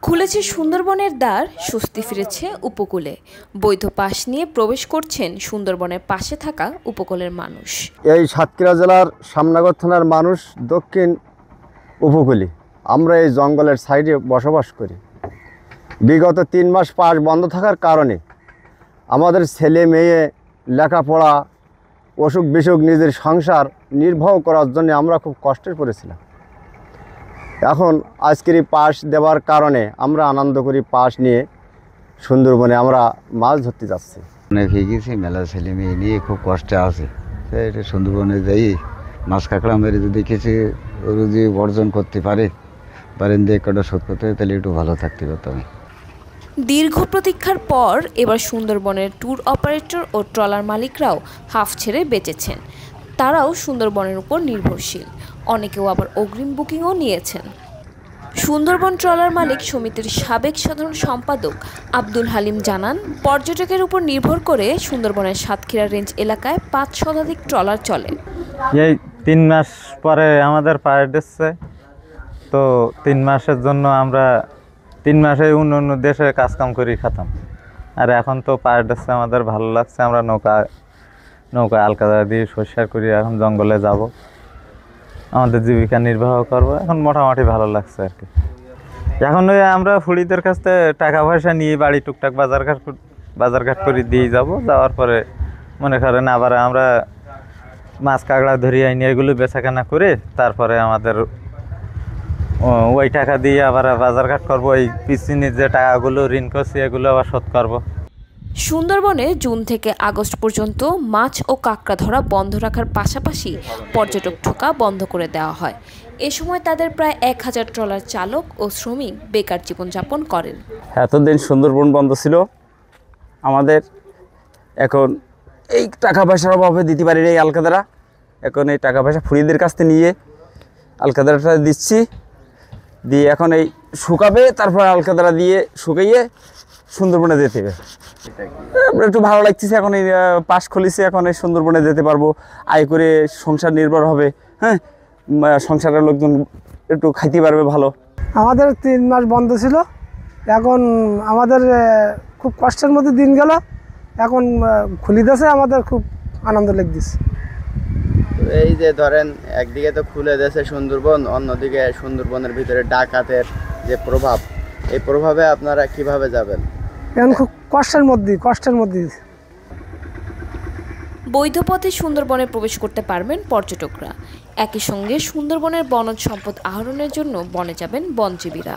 খুলেছে সুন্দরবনের দ্বার, স্বস্তি ফিরেছে উপকূলে। বৈধ পাস নিয়ে প্রবেশ করছেন সুন্দরবনের পাশে থাকা উপকূলের মানুষ। এই সাতক্ষীরা জেলার শ্যামনগর থানার মানুষ দক্ষিণ উপকূলে। আমরা এই জঙ্গলের সাইডে বসবাস করি। বিগত 3 মাস পাস বন্ধ থাকার কারণে আমাদের ছেলে মেয়ে লেখাপড়া, অসুখ বিসুখ, নিজের সংসার নির্বাহ করার জন্য আমরা খুব কষ্টের পড়েছিলাম। এখন আজকের এই পাস দেওয়ার কারণে আমরা আনন্দ করি। পাস নিয়ে সুন্দরবনে আমরা মাছ ধরতে যাচ্ছি। অনেক হয়ে গেছি, মেলা ছেলে মেয়ে নিয়ে খুব কষ্টে আছে। এটা সুন্দরবনে যাই মাছ কাঁকড়া মেরে যদি কিছু যদি অর্জন করতে পারেন দিয়ে কটা শোধ করতে হয়, তাহলে একটু ভালো থাকতে পারতাম। দীর্ঘ প্রতীক্ষার পর এবার সুন্দরবনের ট্যুর অপারেটর ও ট্রলার মালিকরাও হাফ ছেড়ে বেঁচেছেন। তারাও সুন্দরবনের উপর নির্ভরশীল, অনেকেও আবার অগ্রিম বুকিংও নিয়েছেন। সুন্দরবন ট্রলার মালিক সমিতির সাবেক সাধারণ সম্পাদক আব্দুল হালিম জানান, পর্যটকের উপর নির্ভর করে সুন্দরবনের সাতক্ষীরা রেঞ্জ এলাকায় 5 শতাধিক ট্রলার চলে। এই 3 মাস পরে আমাদের পাস দিচ্ছে, তো 3 মাসের জন্য আমরা 3 মাসে অন্য দেশে কাজকাম করি খাতাম। আর এখন তো পাস দিচ্ছে, আমাদের ভালো লাগছে। আমরা নৌকায় আলকাদা দিয়ে সরিষার করি, এখন জঙ্গলে যাব, আমাদের জীবিকা নির্বাহ করব। এখন মোটামুটি ভালো লাগছে আর কি। এখন ওই আমরা ফুড়িদের কাছ থেকে টাকা পয়সা নিয়ে বাড়ি টুকটাক বাজারঘাট করে দিয়ে যাওয়ার পরে মনে করেন আবার আমরা মাছ কাঁকড়া ধরি আইনি, এগুলো বেচাকেনা করে তারপরে আমাদের ওই টাকা দিয়ে আবার বাজারঘাট করবো। ওই পিছনে যে টাকাগুলো ঋণ করছি এগুলো আবার শোধ করবো। সুন্দরবনে জুন থেকে আগস্ট পর্যন্ত মাছ ও কাঁকড়া ধরা বন্ধ রাখার পাশাপাশি পর্যটক ঢোকা বন্ধ করে দেওয়া হয়। এ সময় তাদের প্রায় 1000 ট্রলার চালক ও শ্রমিক বেকার জীবনযাপন করেন। এতদিন সুন্দরবন বন্ধ ছিল আমাদের, এখন এই টাকা পয়সার অভাবে দিতে পারি এই আলকাদারা। এখন এই টাকা পয়সা ফুরিদের কাছ থেকে নিয়ে আলকাদারাটা দিচ্ছি, দিয়ে এখন এই শুকাবে, তারপর আলকাদারা দিয়ে শুকাইয়ে সুন্দরবনে যেতে হবে। একটু ভালো লাগতেছে, এখন এই পাশ খুলেছে, এখন এই সুন্দরবনে যেতে পারবো, আয় করে সংসার নির্ভর হবে। হ্যাঁ, সংসারের লোকজন একটু খাইতে পারবে ভালো। আমাদের 3 মাস বন্ধ ছিল, এখন আমাদের খুব কষ্টের মধ্যে দিন গেল। এখন খুলিতেছে, আমাদের খুব আনন্দ লাগতেছে। এই যে ধরেন একদিকে তো খুলে দিয়েছে সুন্দরবন, অন্যদিকে সুন্দরবনের ভিতরে ডাকাতের যে প্রভাব, এই প্রভাবে আপনারা কিভাবে যাবেন? এখন খুব কষ্টের মধ্যে। বৈধ পথে সুন্দরবনে প্রবেশ করতে পারবেন পর্যটকরা। একই সঙ্গে সুন্দরবনের বনজ সম্পদ আহরণের জন্য বনে যাবেন বনজীবীরা।